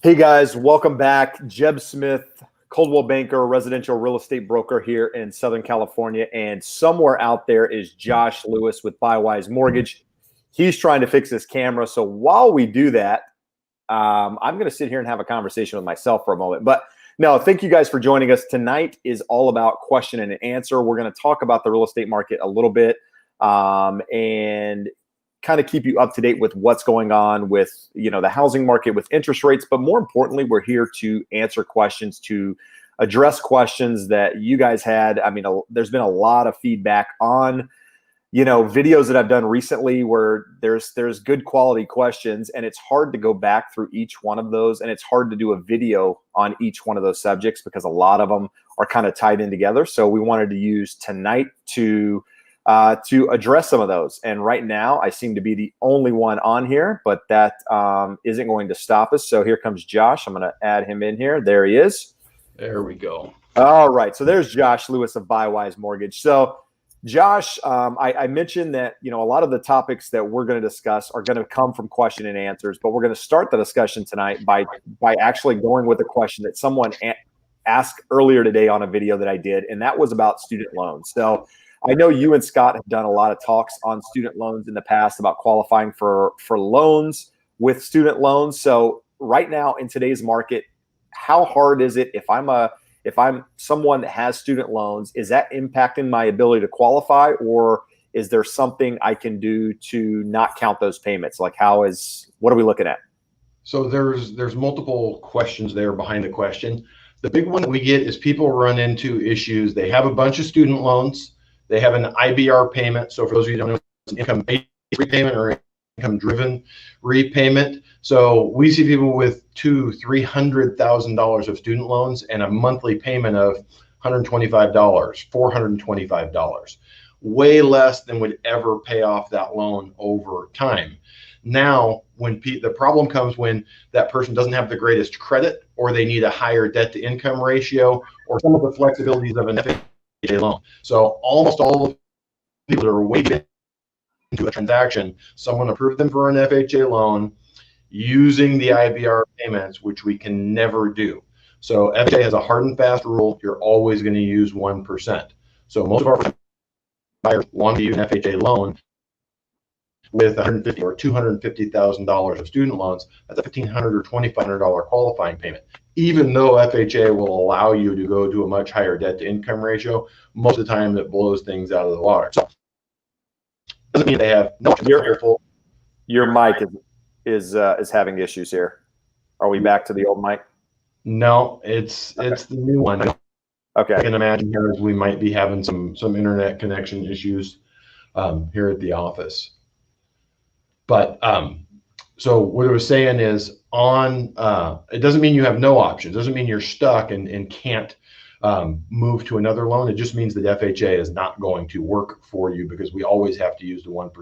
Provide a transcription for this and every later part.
Hey guys, welcome back. Jeb Smith, Coldwell Banker, residential real estate broker here in Southern California. And somewhere out there is Josh Lewis with Buywise Mortgage. He's trying to fix his camera. So while we do that, I'm going to sit here and have a conversation with myself for a moment. But no, thank you guys for joining us. Tonight is all about question and answer. We're going to talk about the real estate market a little bit and kind of keep you up to date with what's going on with, the housing market, with interest rates. But more importantly, we're here to answer questions, to address questions that you guys had. I mean, there's been a lot of feedback on, videos that I've done recently where there's good quality questions, and it's hard to go back through each one of those. And it's hard to do a video on each one of those subjects because a lot of them are kind of tied in together. So we wanted to use tonight to address some of those. And right now I seem to be the only one on here, but that isn't going to stop us. So here comes Josh. I'm going to add him in here. There he is. There we go. All right. So there's Josh Lewis of Buywise Mortgage. So Josh, I mentioned that, a lot of the topics that we're going to discuss are going to come from question and answers, but we're going to start the discussion tonight by actually going with a question that someone asked earlier today on a video that I did, and that was about student loans. So I know you and Scott have done a lot of talks on student loans in the past about qualifying for loans with student loans. So right now in today's market, how hard is it if I'm someone that has student loans? Is that impacting my ability to qualify, or is there something I can do to not count those payments? Like what are we looking at? So there's multiple questions there behind the question. The big one that we get is people run into issues. They have a bunch of student loans. They have an IBR payment. So for those of you who don't know, it's an income-based repayment or income-driven repayment. So we see people with $200,000-$300,000 of student loans and a monthly payment of $125, $425, way less than would ever pay off that loan over time. Now, when the problem comes when that person doesn't have the greatest credit, or they need a higher debt-to-income ratio, or some of the flexibilities of an FHA loan. So almost all of the people that are waiting into a transaction, someone approved them for an FHA loan using the IBR payments, which we can never do. So FHA has a hard and fast rule. You're always going to use 1%. So most of our buyers want to use an FHA loan with $150,000 or $250,000 of student loans. That's a $1,500 or $2,500 qualifying payment. Even though FHA will allow you to go to a much higher debt-to-income ratio, most of the time it blows things out of the water. So doesn't mean they have no. Your mic is having issues here. Are we back to the old mic? No, it's the new one. Okay. I can imagine here we might be having some internet connection issues here at the office. But so what I was saying is it doesn't mean you have no options. It doesn't mean you're stuck and can't move to another loan. It just means that FHA is not going to work for you because we always have to use the 1%.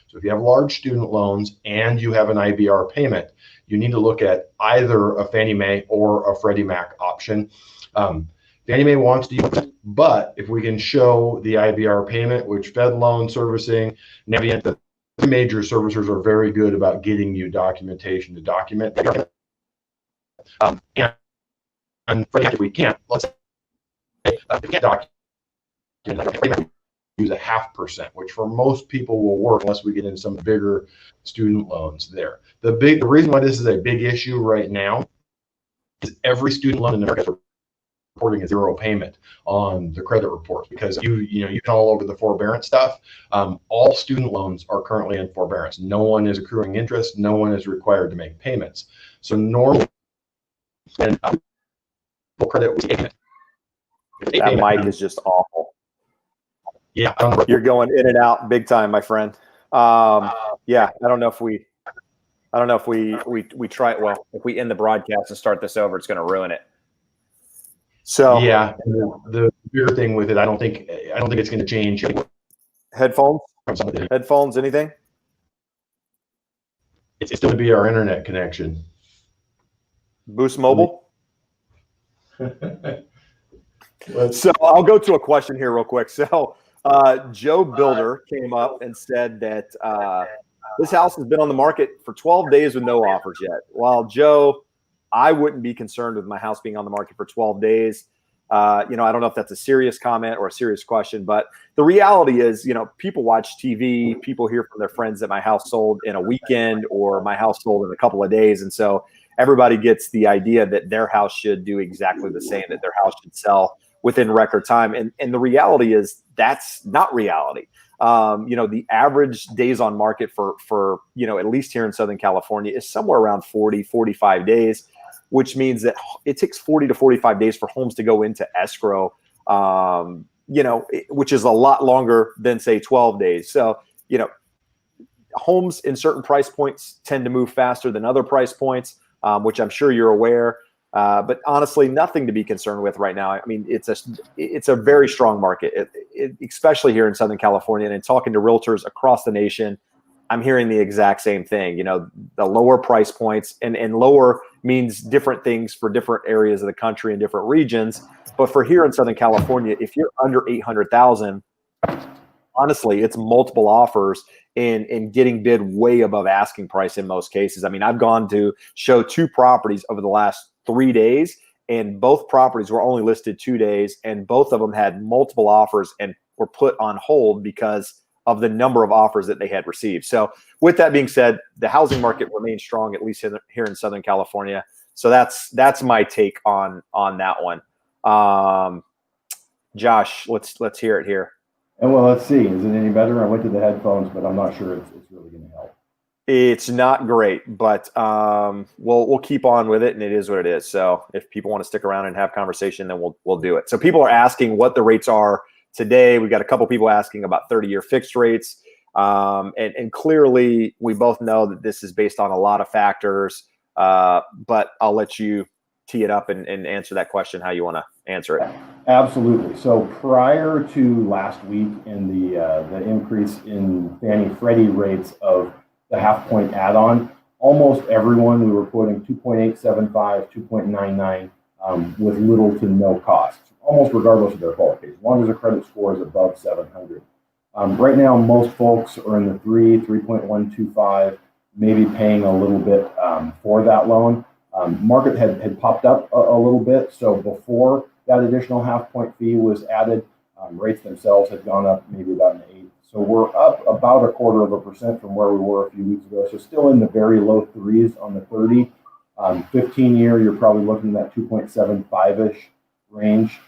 So if you have large student loans and you have an IBR payment, you need to look at either a Fannie Mae or a Freddie Mac option. Fannie Mae wants to use it, but if we can show the IBR payment, which Fed Loan Servicing, Navient, the major servicers are very good about getting you documentation to document. And Freddie Mac, if we can't, let's say, if we can't document, use a 0.5%, which for most people will work unless we get into some bigger student loans there. The reason why this is a big issue right now is every student loan in America is reporting a zero payment on the credit reports because you can all over the forbearance stuff. All student loans are currently in forbearance. No one is accruing interest. No one is required to make payments. So normally, and credit was payment. That mic is just awful. Yeah, you're going in and out big time, my friend. Yeah, I don't know if we try it. Well, if we end the broadcast and start this over, it's going to ruin it. So yeah, the bigger thing with it, I don't think it's going to change. Headphones, anything? It's going to be our internet connection. Boost Mobile. So I'll go to a question here real quick. So Joe Builder came up and said that this house has been on the market for 12 days with no offers yet. Well, Joe, I wouldn't be concerned with my house being on the market for 12 days. I don't know if that's a serious comment or a serious question, but the reality is, people watch TV, people hear from their friends that my house sold in a weekend or my house sold in a couple of days. And so everybody gets the idea that their house should do exactly the same, that their house should sell within record time. And the reality is that's not reality. The average days on market for at least here in Southern California is somewhere around 40, 45 days, which means that it takes 40 to 45 days for homes to go into escrow, which is a lot longer than, say, 12 days. So, homes in certain price points tend to move faster than other price points, which I'm sure you're aware. But honestly, nothing to be concerned with right now. I mean, it's a very strong market, especially here in Southern California. And in talking to realtors across the nation, I'm hearing the exact same thing. The lower price points, and lower means different things for different areas of the country and different regions. But for here in Southern California, if you're under 800,000, honestly, it's multiple offers and getting bid way above asking price in most cases. I mean, I've gone to show 2 properties over the last 3 days, and both properties were only listed 2 days, and both of them had multiple offers and were put on hold because of the number of offers that they had received. So with that being said, the housing market remains strong, at least here in Southern California. So that's my take on that one. Josh, let's hear it here. And well, let's see. Is it any better? I went to the headphones, but I'm not sure it's really going to help. It's not great, but we'll keep on with it, and it is what it is. So if people want to stick around and have conversation, then we'll do it. So people are asking what the rates are today. We've got a couple people asking about 30-year fixed rates, and clearly we both know that this is based on a lot of factors. But I'll let you tee it up and answer that question how you want to answer it. Absolutely. So prior to last week and the increase in Fannie Freddie rates of the half point add-on, almost everyone, we were quoting 2.875, 2.99 with little to no cost, almost regardless of their qualification, as long as their credit score is above 700. Right now, most folks are in the 3.125, maybe paying a little bit for that loan. Market had popped up a little bit. So before that additional half point fee was added, rates themselves had gone up maybe about an 8. So we're up about 0.25% from where we were a few weeks ago. So still in the very low 3s on the 30. 15-year, you're probably looking at that 2.75-ish range.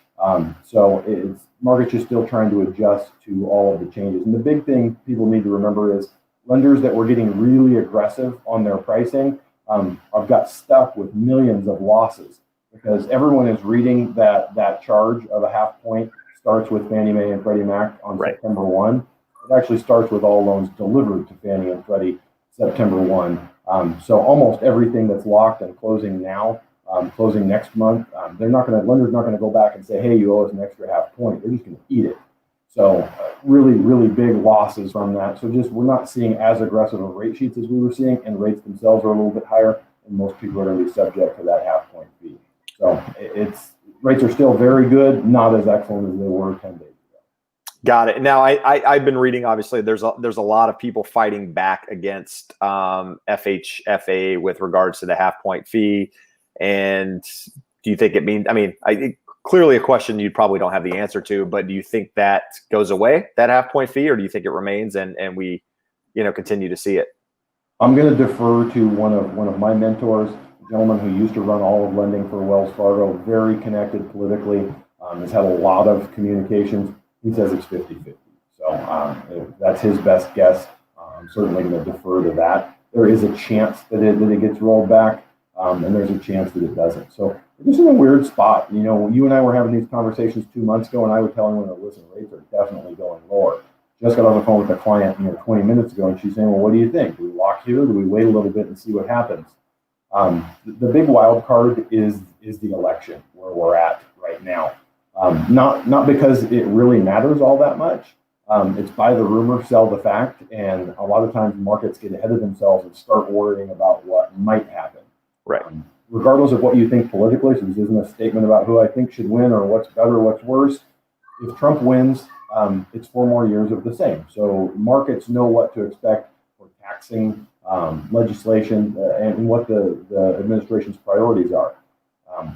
So market's just still trying to adjust to all of the changes. And the big thing people need to remember is lenders that were getting really aggressive on their pricing have got stuck with millions of losses because everyone is reading that charge of a half point starts with Fannie Mae and Freddie Mac on September 1. It actually starts with all loans delivered to Fannie and Freddie September 1. So almost everything that's locked and closing now, closing next month, lender's not going to go back and say, hey, you owe us an extra half point. They're just going to eat it. So really, really big losses from that. So we're not seeing as aggressive of rate sheets as we were seeing, and rates themselves are a little bit higher, and most people are going to be subject to that half point fee. So rates are still very good, not as excellent as they were 10 days ago. Got it. Now I've been reading, obviously there's a lot of people fighting back against FHFA with regards to the half point fee. And do you think it means, clearly a question you probably don't have the answer to, but do you think that goes away, that half point fee, or do you think it remains and we, continue to see it? I'm going to defer to one of my mentors, a gentleman who used to run all of lending for Wells Fargo, very connected politically, has had a lot of communications. He says it's 50-50. So that's his best guess. I'm certainly going to defer to that. There is a chance that it gets rolled back, and there's a chance that it doesn't. So we're just in a weird spot. You and I were having these conversations 2 months ago, and I would tell him, listen, rates are definitely going lower. Just got on the phone with a client 20 minutes ago, and she's saying, well, what do you think? Do we lock here? Do we wait a little bit and see what happens? The big wild card is the election where we're at right now. Not because it really matters all that much. It's buy the rumor, sell the fact, and a lot of times markets get ahead of themselves and start worrying about what might happen. Right. Regardless of what you think politically, so this isn't a statement about who I think should win or what's better, what's worse. If Trump wins, it's 4 more years of the same. So markets know what to expect for taxing legislation and what the administration's priorities are.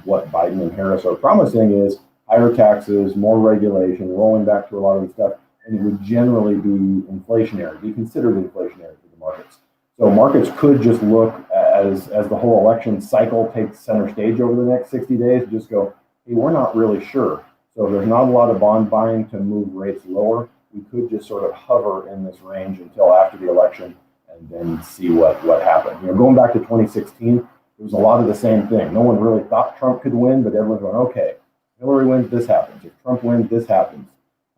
What Biden and Harris are promising is higher taxes, more regulation, rolling back to a lot of the stuff, and it would generally be inflationary, be considered inflationary for the markets. So markets could just look as the whole election cycle takes center stage over the next 60 days, just go, hey, we're not really sure. So there's not a lot of bond buying to move rates lower. We could just sort of hover in this range until after the election and then see what happened. You know, going back to 2016, it was a lot of the same thing. No one really thought Trump could win, but everyone's going, okay, Hillary wins, this happens. If Trump wins, this happens.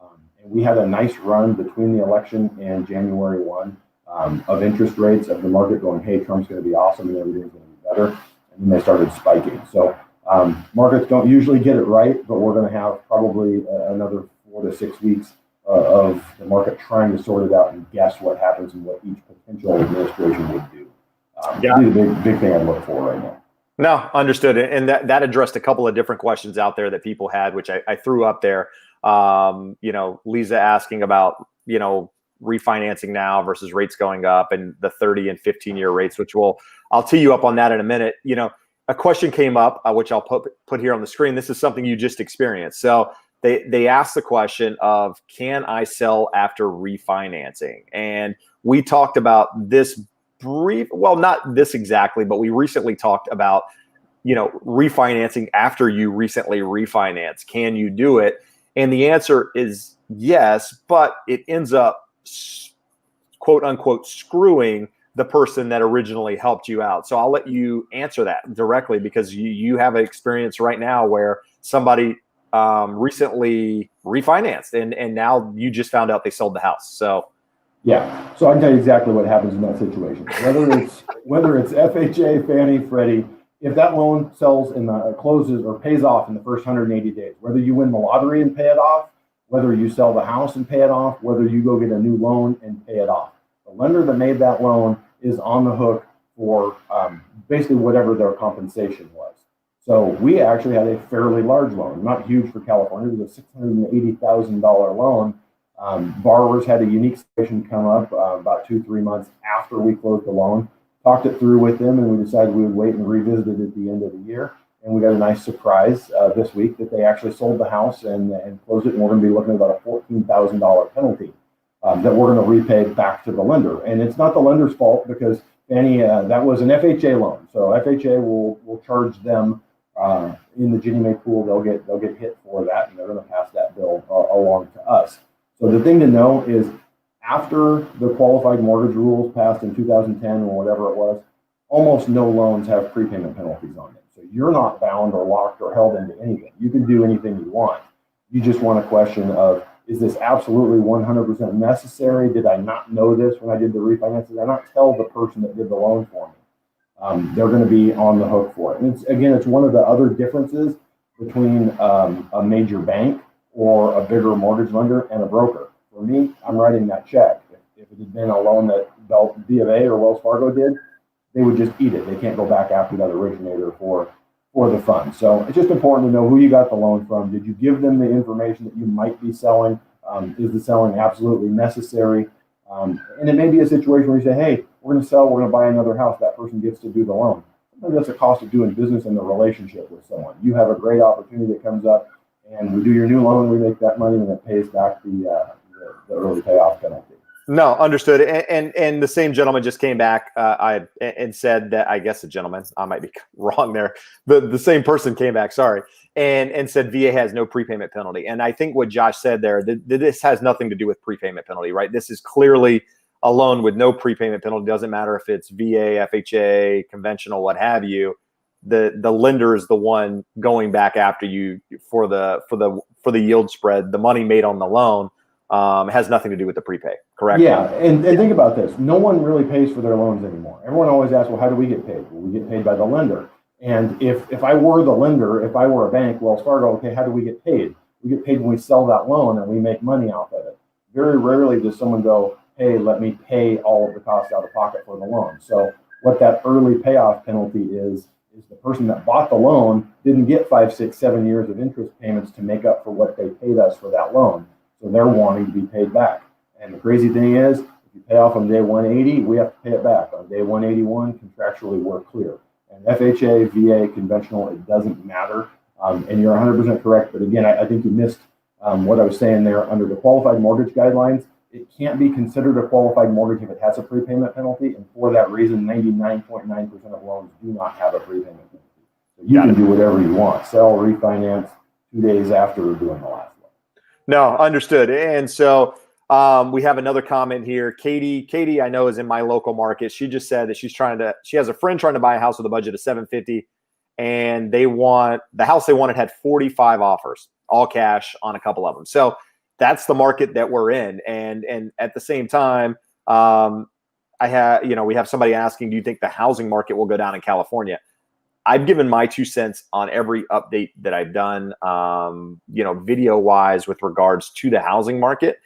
And we had a nice run between the election and January 1 of interest rates, of the market going, hey, Trump's going to be awesome and everything's going to be better. And then they started spiking. So markets don't usually get it right, but we're going to have probably another 4 to 6 weeks of the market trying to sort it out and guess what happens and what each potential administration would do. Yeah. Be the big thing I'm looking for right now. No, understood. And that addressed a couple of different questions out there that people had, which I threw up there. You know, Lisa asking about, you know, refinancing now versus rates going up and the 30 and 15-year rates, which I'll tee you up on that in a minute. You know, a question came up, which I'll put here on the screen. This is something you just experienced. So they asked the question of, can I sell after refinancing? And we talked about this well, not this exactly, but we recently talked about, you know, refinancing after you recently refinance. Can you do it? And the answer is yes, but it ends up, quote unquote, screwing the person that originally helped you out. So I'll let you answer that directly, because you have an experience right now where somebody recently refinanced and now you just found out they sold the house. So yeah, so I can tell you exactly what happens in that situation. Whether it's FHA, Fannie, Freddie, if that loan sells in the closes or pays off in the first 180 days, whether you win the lottery and pay it off, whether you sell the house and pay it off, whether you go get a new loan and pay it off, the lender that made that loan is on the hook for basically whatever their compensation was. So we actually had a fairly large loan, not huge for California. It was a $680,000 loan. Borrowers had a unique situation come up about 2-3 months after we closed the loan, talked it through with them, and we decided we would wait and revisit it at the end of the year. And we got a nice surprise this week that they actually sold the house and closed it, and we're going to be looking at about a $14,000 penalty that we're going to repay back to the lender. And it's not the lender's fault, because Fannie, that was an FHA loan, so FHA will charge them in the Ginnie Mae pool. They'll get hit for that, and they're going to pass that bill along to us. So the thing to know is, after the qualified mortgage rules passed in 2010 or whatever it was, almost no loans have prepayment penalties on them. So you're not bound or locked or held into anything. You can do anything you want. You just want a question of, is this absolutely 100% necessary? Did I not know this when I did the refinance? Did I not tell the person that did the loan for me? They're going to be on the hook for it. And it's one of the other differences between a major bank or a bigger mortgage lender and a broker. For me, I'm writing that check. If it had been a loan that B of A or Wells Fargo did, they would just eat it. They can't go back after that originator for the funds. So it's just important to know who you got the loan from. Did you give them the information that you might be selling? Is the selling absolutely necessary? And it may be a situation where you say, hey, we're going to sell, we're going to buy another house. That person gets to do the loan. Sometimes that's the cost of doing business and the relationship with someone. You have a great opportunity that comes up, and we do your new loan, we make that money, and it pays back the early payoff penalty. No, understood. And the same gentleman just came back and said that, I guess the gentleman, I might be wrong there. The same person came back, sorry, and said VA has no prepayment penalty. And I think what Josh said there, that this has nothing to do with prepayment penalty, right? This is clearly a loan with no prepayment penalty. Doesn't matter if it's VA, FHA, conventional, what have you. The lender is the one going back after you for the yield spread. The money made on the loan has nothing to do with the prepay, correct? Yeah, and think about this. No one really pays for their loans anymore. Everyone always asks, well, how do we get paid? Well, we get paid by the lender. And if I were the lender, if I were a bank, Wells Fargo, okay, how do we get paid? We get paid when we sell that loan and we make money off of it. Very rarely does someone go, hey, let me pay all of the costs out of pocket for the loan. So what that early payoff penalty is the person that bought the loan didn't get 5, 6, 7 years of interest payments to make up for what they paid us for that loan. So they're wanting to be paid back. And the crazy thing is, If you pay off on day 180, we have to pay it back. On day 181, contractually, we're clear. And FHA, VA, conventional, it doesn't matter. And you're 100% correct. But again, I think you missed what I was saying there. Under the qualified mortgage guidelines, it can't be considered a qualified mortgage if it has a prepayment penalty. And for that reason, 99.9% of loans do not have a prepayment penalty. So you can do whatever you want. Sell, refinance 2 days after doing the last one. No, understood. And so we have another comment here. Katie, I know, is in my local market. She just said that she has a friend trying to buy a house with a budget of $750, and the house they wanted had 45 offers, all cash on a couple of them. So that's the market that we're in. And at the same time, we have somebody asking, do you think the housing market will go down in California? I've given my 2 cents on every update that I've done, video wise with regards to the housing market.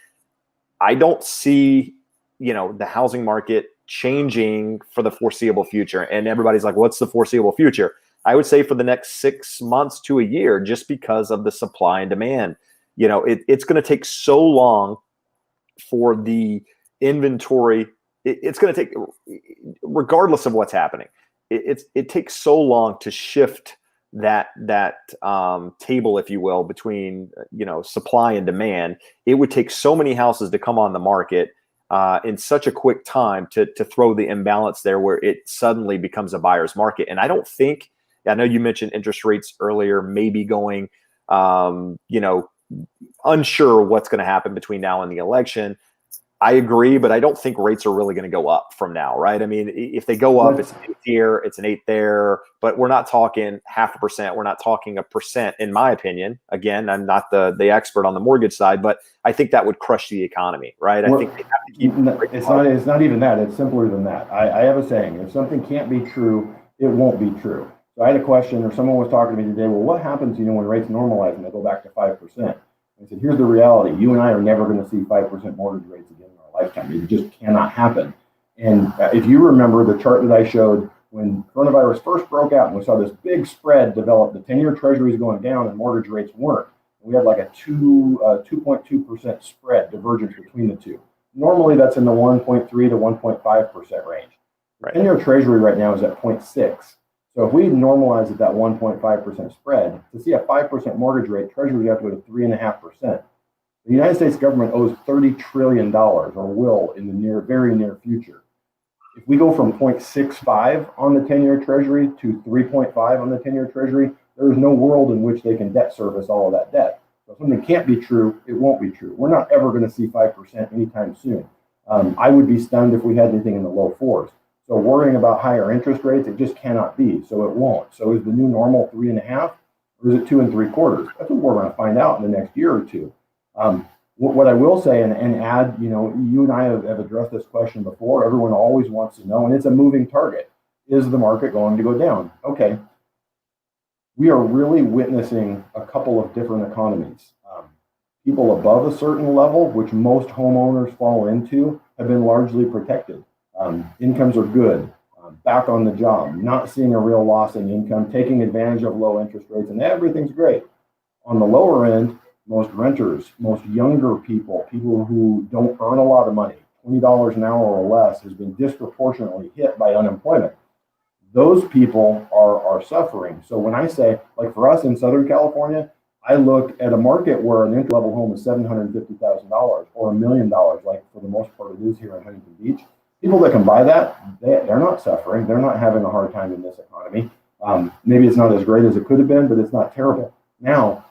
I don't see, the housing market changing for the foreseeable future. And everybody's like, what's the foreseeable future? I would say for the next 6 months to a year, just because of the supply and demand. It's going to take so long for the inventory. It's going to take, regardless of what's happening, it takes so long to shift that table, if you will, between supply and demand. It would take so many houses to come on the market in such a quick time to throw the imbalance there, where it suddenly becomes a buyer's market. And I know you mentioned interest rates earlier, maybe going, unsure what's going to happen between now and the election. I agree, but I don't think rates are really going to go up from now, right? I mean, if they go up, it's an 8 here, it's an 8 there, but we're not talking 0.5%. We're not talking 1%, in my opinion. Again, I'm not the expert on the mortgage side, but I think that would crush the economy, right? I think they have to keep. It's not even that. It's simpler than that. I have a saying: if something can't be true, it won't be true. So I had a question, or someone was talking to me today. Well, what happens, when rates normalize and they go back to 5%? I said, here's the reality. You and I are never going to see 5% mortgage rates again in our lifetime. It just cannot happen. And if you remember the chart that I showed when coronavirus first broke out and we saw this big spread develop, the 10-year treasuries going down and mortgage rates weren't. We had like a 2.2% spread divergence between the two. Normally that's in the 1.3 to 1.5% range. The 10-year treasury right now is at 0.6. So if we normalize at that 1.5% spread, to see a 5% mortgage rate, Treasury have to go to 3.5%. The United States government owes $30 trillion, or will in the very near future. If we go from 0.65 on the 10-year Treasury to 3.5 on the 10-year Treasury, there is no world in which they can debt service all of that debt. So if something can't be true, it won't be true. We're not ever going to see 5% anytime soon. I would be stunned if we had anything in the low 4s. So worrying about higher interest rates, it just cannot be. So it won't. So is the new normal 3.5, or is it 2 3/4? That's what we're going to find out in the next year or two. What I will say and add, you and I have addressed this question before. Everyone always wants to know, and it's a moving target. Is the market going to go down? Okay. We are really witnessing a couple of different economies. People above a certain level, which most homeowners fall into, have been largely protected. Incomes are good, back on the job, not seeing a real loss in income, taking advantage of low interest rates, and everything's great. On the lower end, most renters, most younger people who don't earn a lot of money, $20 an hour or less, has been disproportionately hit by unemployment. Those people are suffering. So when I say, like for us in Southern California, I look at a market where an entry-level home is $750,000 or $1 million, like for the most part it is here in Huntington Beach. People that can buy that, they're not suffering. They're not having a hard time in this economy. Maybe it's not as great as it could have been, but it's not terrible. Now,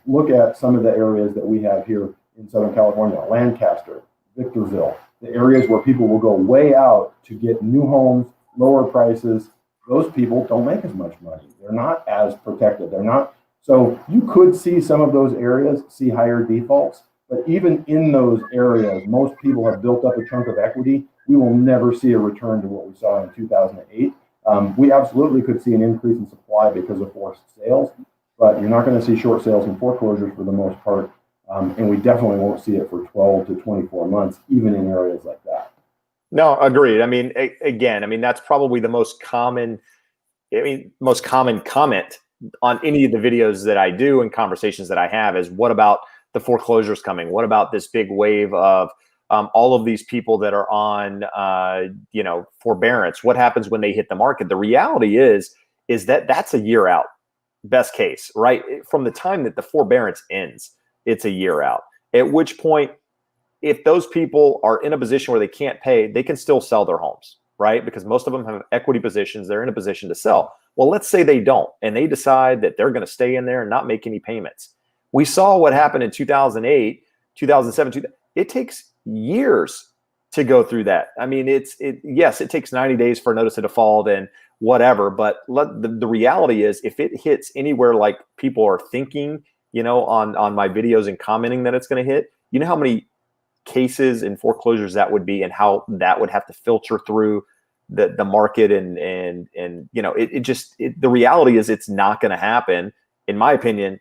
look at some of the areas that we have here in Southern California: Lancaster, Victorville, the areas where people will go way out to get new homes, lower prices. Those people don't make as much money. They're not as protected. They're not. So you could see some of those areas see higher defaults, but even in those areas, most people have built up a chunk of equity. We will never see a return to what we saw in 2008. We absolutely could see an increase in supply because of forced sales, but you're not going to see short sales and foreclosures for the most part. And we definitely won't see it for 12 to 24 months, even in areas like that. No, agreed. I mean, again, that's probably the most common comment on any of the videos that I do and conversations that I have is, what about the foreclosures coming? What about this big wave of all of these people that are on, forbearance, what happens when they hit the market? The reality is that that's a year out, best case, right? From the time that the forbearance ends, it's a year out. At which point, if those people are in a position where they can't pay, they can still sell their homes, right? Because most of them have equity positions. They're in a position to sell. Well, let's say they don't, and they decide that they're going to stay in there and not make any payments. We saw what happened in 2008, 2007. It takes years to go through that. I mean, yes, it takes 90 days for a notice of default and whatever, but the reality is, if it hits anywhere like people are thinking, on my videos and commenting that it's going to hit, you know how many cases and foreclosures that would be, and how that would have to filter through the market, and the reality is it's not going to happen, in my opinion,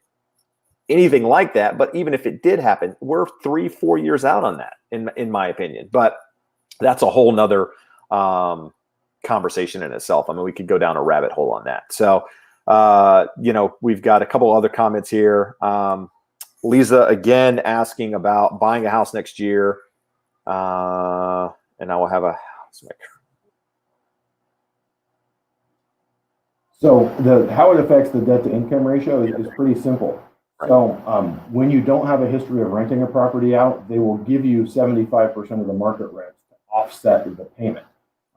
anything like that. But even if it did happen, we're 3-4 years out on that, in my opinion. But that's a whole nother conversation in itself. I mean, we could go down a rabbit hole on that. So we've got a couple other comments here. Lisa again asking about buying a house next year, and I will have a house maker. So how it affects the debt to income ratio is pretty simple. Right. So when you don't have a history of renting a property out, they will give you 75% of the market rent to offset the payment.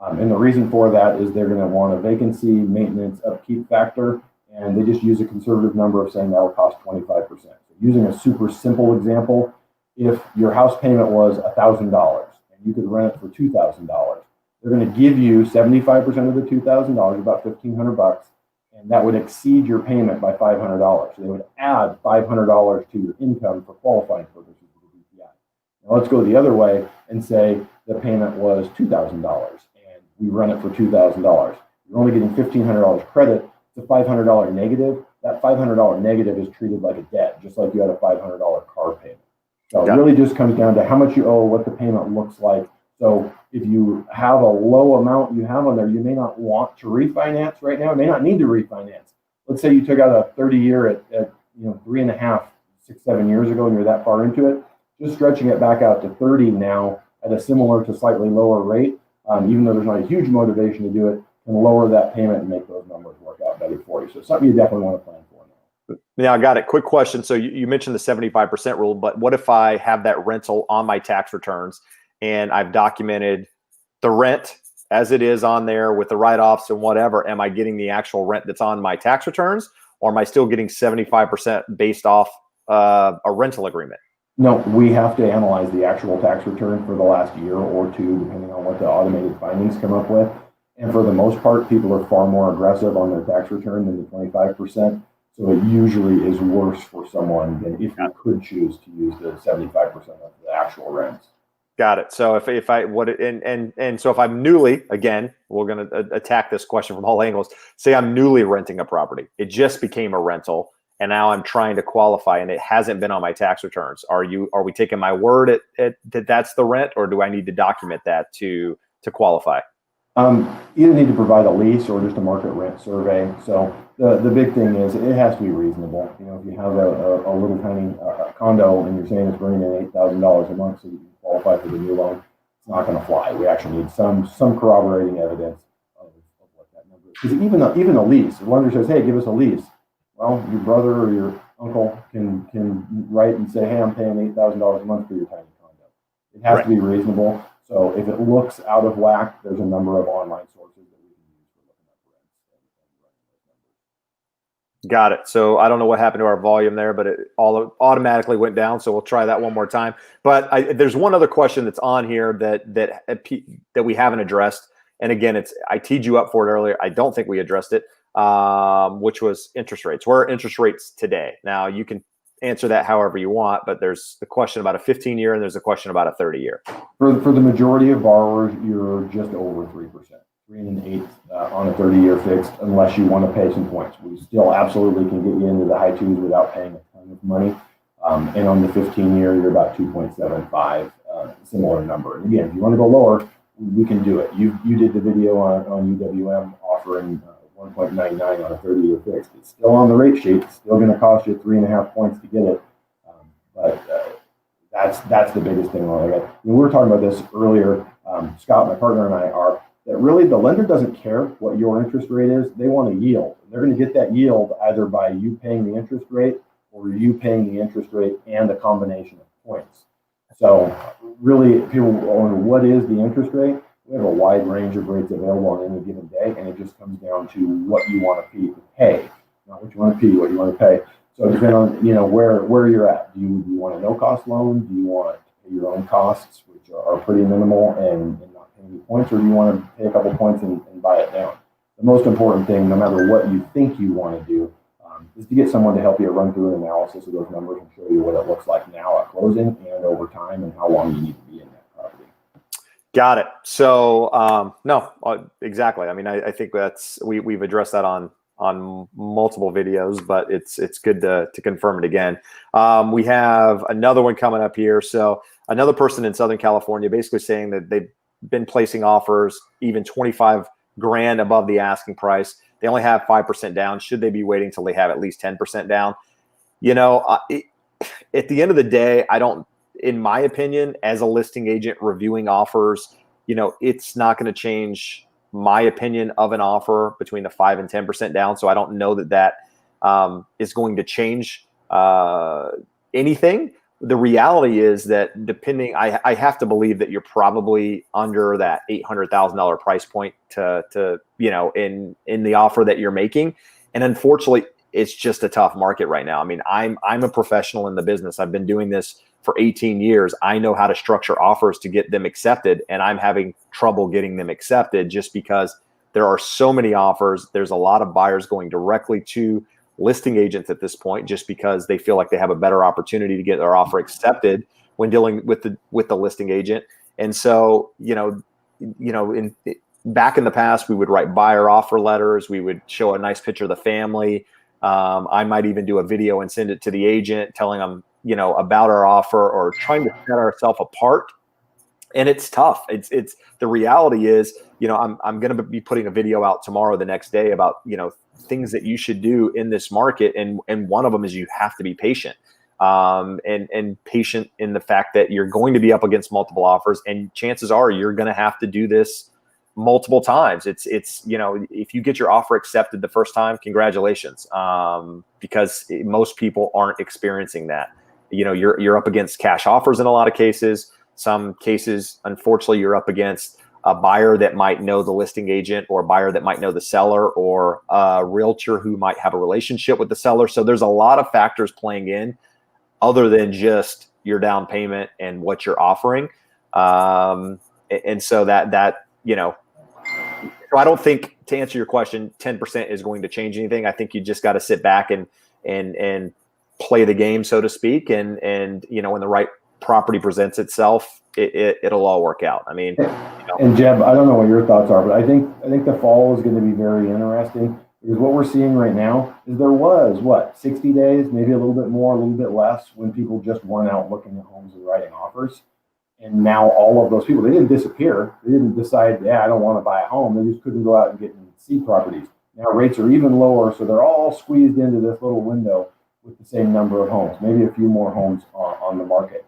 And the reason for that is they're going to want a vacancy, maintenance, upkeep factor, and they just use a conservative number of saying that will cost 25%. So using a super simple example, if your house payment was $1,000 and you could rent it for $2,000, they're going to give you 75% of the $2,000, about $1,500, and that would exceed your payment by $500. So they would add $500 to your income for qualifying purposes of the DTI. Now let's go the other way and say the payment was $2,000 and we run it for $2,000. You're only getting $1,500 credit. It's a $500 negative. That $500 negative is treated like a debt, just like you had a $500 car payment. So it really just comes down to how much you owe, what the payment looks like. So if you have a low amount you have on there, you may not want to refinance right now. You may not need to refinance. Let's say you took out a 30-year at 3.5, 6, 7 years ago, and you're that far into it. Just stretching it back out to 30 now at a similar to slightly lower rate, even though there's not a huge motivation to do it, can lower that payment and make those numbers work out better for you. So it's something you definitely want to plan for now. Yeah, I got it. Quick question. So you mentioned the 75% rule, but what if I have that rental on my tax returns and I've documented the rent as it is on there with the write-offs and whatever? Am I getting the actual rent that's on my tax returns, or am I still getting 75% based off a rental agreement? No, we have to analyze the actual tax return for the last year or two, depending on what the automated findings come up with. And for the most part, people are far more aggressive on their tax return than the 25%. So it usually is worse for someone than if you could choose to use the 75% of the actual rents. Got it. So if I would, and so if I'm newly, again, we're going to attack this question from all angles. Say I'm newly renting a property. It just became a rental, and now I'm trying to qualify, and it hasn't been on my tax returns. Are we taking my word at that that's the rent, or do I need to document that to qualify? Either need to provide a lease or just a market rent survey. So the big thing is it has to be reasonable. If you have a little tiny condo and you're saying it's bringing in $8,000 a month so you can qualify for the new loan, it's not going to fly. We actually need some corroborating evidence of what that number is. Because even a lease, the lender says, "Hey, give us a lease." Well, your brother or your uncle can write and say, "Hey, I'm paying $8,000 a month for your tiny condo." It has to be reasonable. So if it looks out of whack, there's a number of online sources that we can use for looking up rents. Got it. So I don't know what happened to our volume there, but it all automatically went down. So we'll try that one more time. But there's one other question that's on here that we haven't addressed. And again, I teed you up for it earlier. I don't think we addressed it, which was interest rates. Where are interest rates today? Now you can answer that however you want, but there's the question about a 15-year and there's a question about a 30-year. For the majority of borrowers, you're just over 3%, 3 1/8 on a 30-year fixed, unless you want to pay some points. We still absolutely can get you into the high 2s without paying a ton of money. And on the 15-year, you're about 2.75, similar number. And again, if you want to go lower, we can do it. You did the video on UWM offering 1.99 on a 30-year fixed. It's still on the rate sheet. It's still going to cost you 3.5 points to get it. But That's the biggest thing. Like we were talking about this earlier. Scott, my partner, and I are that really the lender doesn't care what your interest rate is. They want a yield. They're going to get that yield either by you paying the interest rate or you paying the interest rate and a combination of points. So really, people wonder what is the interest rate. We have a wide range of rates available on any given day, and it just comes down to what you want to pay, not what you want to pay, what you want to pay. So depending on where you're at. Do you want a no-cost loan? Do you want to pay your own costs, which are pretty minimal, and not pay any points, or do you want to pay a couple points and buy it down? The most important thing, no matter what you think you want to do, is to get someone to help you run through an analysis of those numbers and show you what it looks like now at closing and over time, and how long you need to be in that property. Got it. So no, exactly. I mean, I think we've addressed that on multiple videos, but it's good to confirm it again. We have another one coming up here. So another person in Southern California basically saying that they've been placing offers even 25 grand above the asking price. They only have 5% down. Should they be waiting till they have at least 10% down? At the end of the day, I don't, in my opinion, as a listing agent reviewing offers, it's not going to change my opinion of an offer between the 5 and 10% down. So I don't know that is going to change anything. The reality is that I have to believe that you're probably under that $800,000 price point to in the offer that you're making. And unfortunately, it's just a tough market right now. I mean, I'm a professional in the business. I've been doing this for 18 years. I know how to structure offers to get them accepted, and I'm having trouble getting them accepted just because there are so many offers. There's a lot of buyers going directly to listing agents at this point just because they feel like they have a better opportunity to get their offer accepted when dealing with the listing agent. And so, back in the past, we would write buyer offer letters. We would show a nice picture of the family. I might even do a video and send it to the agent telling them, about our offer or trying to set ourselves apart. And it's tough. It's the reality is, I'm going to be putting a video out tomorrow, the next day, about, things that you should do in this market. And one of them is you have to be patient, and patient in the fact that you're going to be up against multiple offers, and chances are you're going to have to do this multiple times. It's if you get your offer accepted the first time, congratulations, because most people aren't experiencing that. You're up against cash offers in a lot of cases. Some cases, unfortunately, you're up against a buyer that might know the listing agent, or a buyer that might know the seller, or a realtor who might have a relationship with the seller. So there's a lot of factors playing in other than just your down payment and what you're offering. And so so I don't think, to answer your question, 10% is going to change anything. I think you just got to sit back and play the game, so to speak. And when the right property presents itself, it'll all work out. I mean, And Jeb, I don't know what your thoughts are, but I think the fall is going to be very interesting, because what we're seeing right now is there was 60 days, maybe a little bit more, a little bit less, when people just weren't out looking at homes and writing offers. And now all of those people, they didn't disappear. They didn't decide, I don't want to buy a home. They just couldn't go out and get and see properties. Now rates are even lower, so they're all squeezed into this little window with the same number of homes, maybe a few more homes on the market.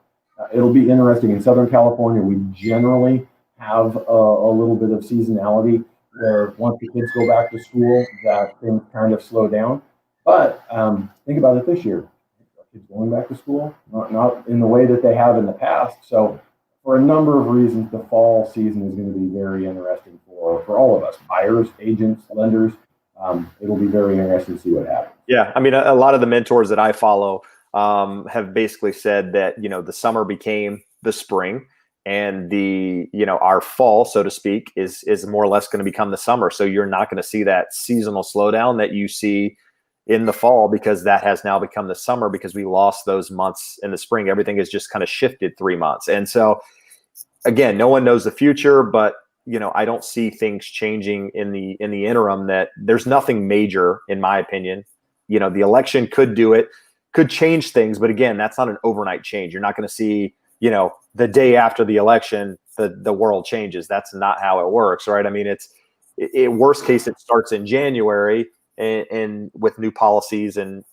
It'll be interesting. In Southern California, we generally have a little bit of seasonality where once the kids go back to school, that things kind of slow down. But think about it this year. Kids going back to school, not in the way that they have in the past. So for a number of reasons, the fall season is going to be very interesting for all of us, buyers, agents, lenders. It'll be very interesting to see what happens. Yeah. I mean, a lot of the mentors that I follow have basically said that, the summer became the spring, and our fall, so to speak, is more or less going to become the summer. So you're not going to see that seasonal slowdown that you see in the fall, because that has now become the summer, because we lost those months in the spring. Everything has just kind of shifted 3 months. And so again, no one knows the future, but I don't see things changing in the interim. That there's nothing major, in my opinion. The election could do it, could change things, but again, that's not an overnight change. You're not going to see, the day after the election, the world changes. That's not how it works, right? I mean, it's worst case, it starts in January and with new policies and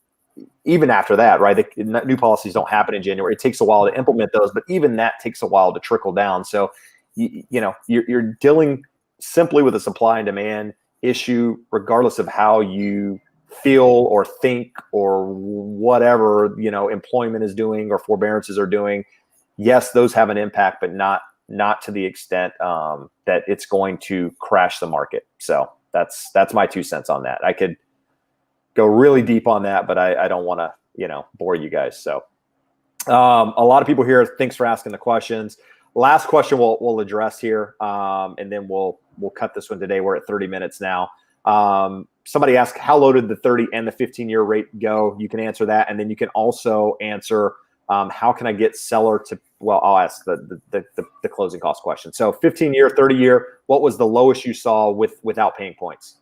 even after that, right? The new policies don't happen in January. It takes a while to implement those, but even that takes a while to trickle down. So, you're dealing simply with a supply and demand issue, regardless of how you feel or think or whatever, employment is doing or forbearances are doing. Yes, those have an impact, but not to the extent that it's going to crash the market. So that's my 2 cents on that. I could go really deep on that, but I don't want to, bore you guys. So a lot of people here, thanks for asking the questions. Last question we'll address here, and then we'll cut this one today. We're at 30 minutes now. Somebody asked, how low did the 30 and the 15-year rate go? You can answer that, and then you can also answer, how can I get seller to? Well, I'll ask the closing cost question. So 15-year, 30-year, what was the lowest you saw without paying points?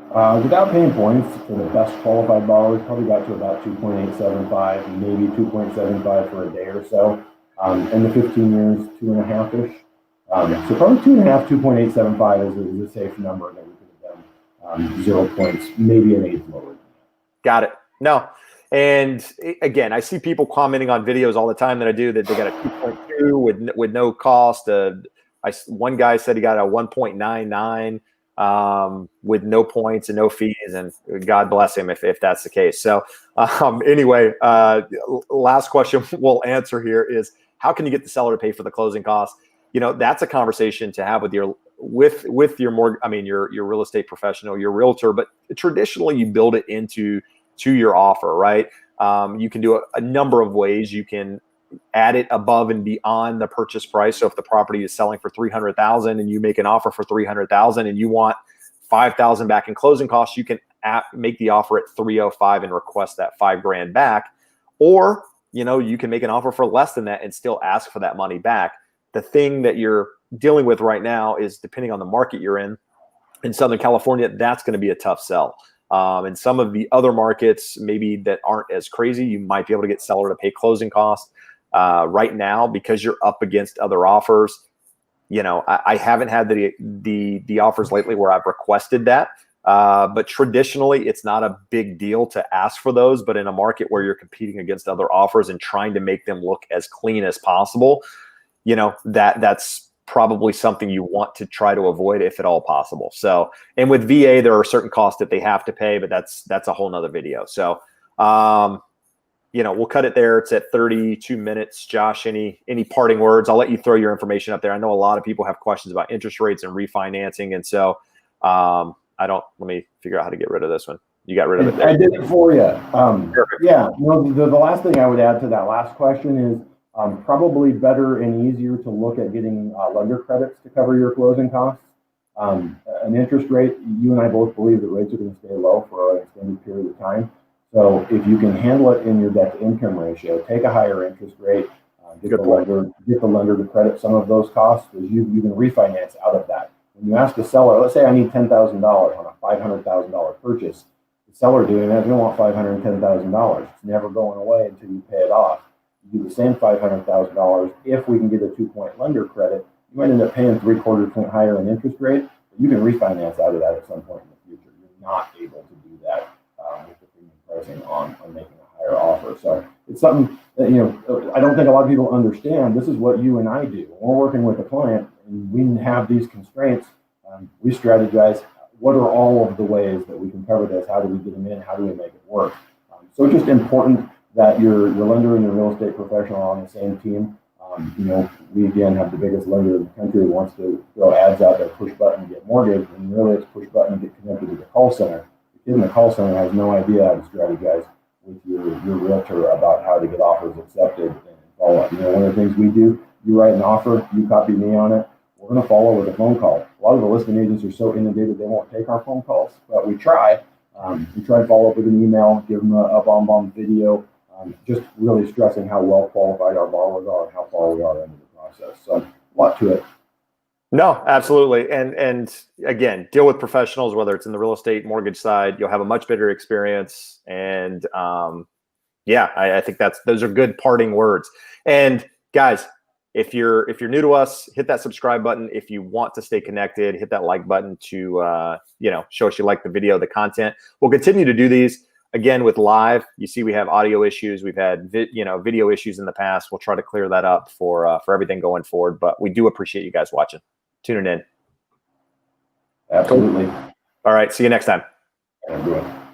Without paying points, for the best qualified borrowers, probably got to about 2.875, maybe 2.75 for a day or so. And the 15 years, 2.5-ish. So probably 2.5, 2.875 is a safe number that we could have done. 0 points, maybe an eighth lower. Got it. No. And again, I see people commenting on videos all the time that I do that they got a 2.2 with no cost. One guy said he got a 1.99 with no points and no fees, and God bless him if that's the case. So anyway, last question we'll answer here is, how can you get the seller to pay for the closing costs? That's a conversation to have with your your real estate professional, your realtor, but traditionally you build it into your offer, right? You can do a number of ways. You can add it above and beyond the purchase price. So if the property is selling for $300,000 and you make an offer for $300,000 and you want $5,000 back in closing costs, you can make the offer at $305 and request that $5,000 back. Or, you can make an offer for less than that and still ask for that money back. The thing that you're dealing with right now is, depending on the market you're in Southern California, that's going to be a tough sell. And some of the other markets maybe that aren't as crazy, you might be able to get seller to pay closing costs. Right now, because you're up against other offers, I haven't had the offers lately where I've requested that. But traditionally, it's not a big deal to ask for those. But in a market where you're competing against other offers and trying to make them look as clean as possible, that's probably something you want to try to avoid if at all possible. So, and with VA, there are certain costs that they have to pay, but that's a whole nother video. So, we'll cut it there. It's at 32 minutes. Josh, any parting words? I'll let you throw your information up there. I know a lot of people have questions about interest rates and refinancing. And so, let me figure out how to get rid of this one. You got rid of it there. I did it for you. Yeah, the last thing I would add to that last question is, probably better and easier to look at getting lender credits to cover your closing costs. An interest rate, you and I both believe that rates are going to stay low for an extended period of time. So if you can handle it in your debt to income ratio, take a higher interest rate, get the lender to credit some of those costs, because you can refinance out of that. When you ask a seller, let's say I need $10,000 on a $500,000 purchase, the seller doing that is going to want $510,000. It's never going away until you pay it off. You do the same $500,000. If we can get a 2-point lender credit, you might end up paying 3/4 point higher in interest rate, but you can refinance out of that at some point in the future. You're not able to do that with the premium pricing on making a higher offer. So it's something that, I don't think a lot of people understand. This is what you and I do. When we're working with a client and we have these constraints, we strategize. What are all of the ways that we can cover this? How do we get them in? How do we make it work? So it's just important that your lender and your real estate professional are on the same team. We again have the biggest lender in the country who wants to throw ads out there, push button, get mortgage, and really it's push button, get connected to the call center. The kid in the call center has no idea how to strategize with your realtor about how to get offers accepted and follow up. One of the things we do, you write an offer, you copy me on it, we're going to follow with a phone call. A lot of the listing agents are so inundated they won't take our phone calls, but we try. We try to follow up with an email, give them a bomb video. Just really stressing how well qualified our borrowers are and how far we are into the process. So a lot to it. No, absolutely. And again, deal with professionals, whether it's in the real estate mortgage side, you'll have a much better experience. And I think those are good parting words. And guys, if you're new to us, hit that subscribe button. If you want to stay connected, hit that like button to show us you like the video, the content. We'll continue to do these. again, with live, you see we have audio issues. We've had video issues in the past. We'll try to clear that up for everything going forward. But we do appreciate you guys watching, tuning in. Absolutely. All right. See you next time. Have a good one.